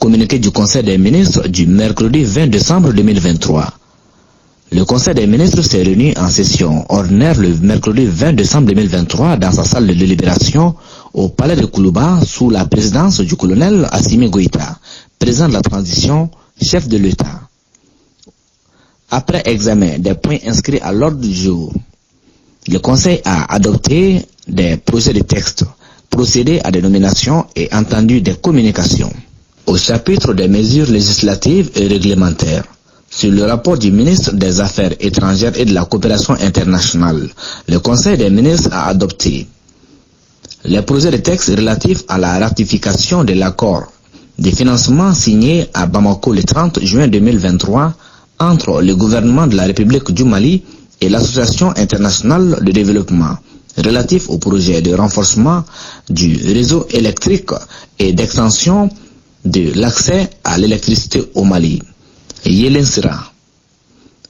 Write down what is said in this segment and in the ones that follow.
communiqué du Conseil des ministres du mercredi 20 décembre 2023. Le Conseil des ministres s'est réuni en session ordinaire le mercredi 20 décembre 2023 dans sa salle de délibération au palais de Koulouba sous la présidence du colonel Assimi Goïta, président de la transition, chef de l'État. Après examen des points inscrits à l'ordre du jour, le Conseil a adopté des projets de texte, procédé à des nominations et entendu des communications. Au chapitre des mesures législatives et réglementaires, sur le rapport du ministre des Affaires étrangères et de la coopération internationale, le Conseil des ministres a adopté les projets de texte relatifs à la ratification de l'accord de financement signé à Bamako le 30 juin 2023 entre le gouvernement de la République du Mali et l'Association internationale de développement relatif au projet de renforcement du réseau électrique et d'extension de l'accès à l'électricité au Mali. Yelensira.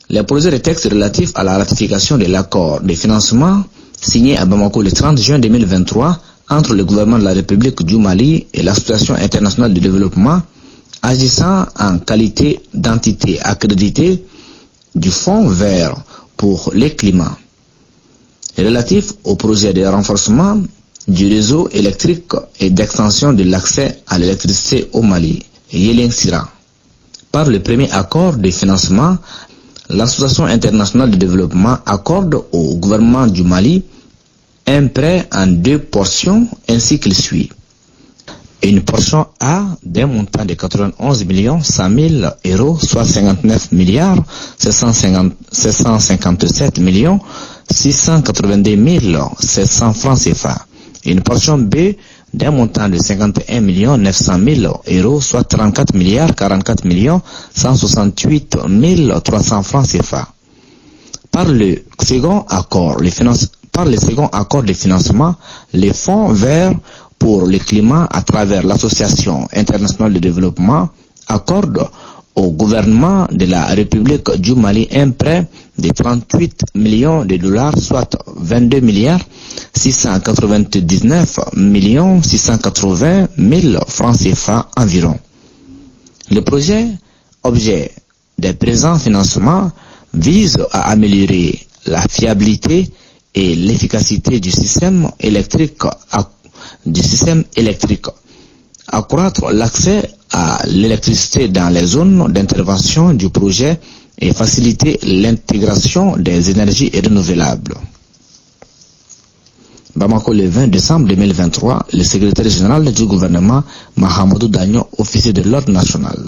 Les projets de texte relatifs à la ratification de l'accord de financement signé à Bamako le 30 juin 2023 entre le gouvernement de la République du Mali et l'Association internationale de développement agissant en qualité d'entité accréditée du Fonds vert pour le climat, relatif au projet de renforcement du réseau électrique et d'extension de l'accès à l'électricité au Mali, Yelensira. Par le premier accord de financement, l'Association internationale de développement accorde au gouvernement du Mali un prêt en 2 portions ainsi qu'il suit. Une portion A d'un montant de 91 100 000 euros, soit 59 757 682 700 francs CFA. Une portion B d'un montant de 51 900 000 euros, soit 34 44 168 300 francs CFA. Par le second accord de financement, les fonds verts pour le climat à travers l'Association internationale de développement accorde au gouvernement de la République du Mali un prêt de 38 millions de dollars, soit 22 699 680 000 francs CFA environ. Le projet, objet des présents financements, vise à améliorer la fiabilité et l'efficacité du système électrique, accroître l'accès à l'électricité dans les zones d'intervention du projet et faciliter l'intégration des énergies renouvelables. Bamako le 20 décembre 2023, le secrétaire général du gouvernement, Mahamadou Dagno, officier de l'ordre national.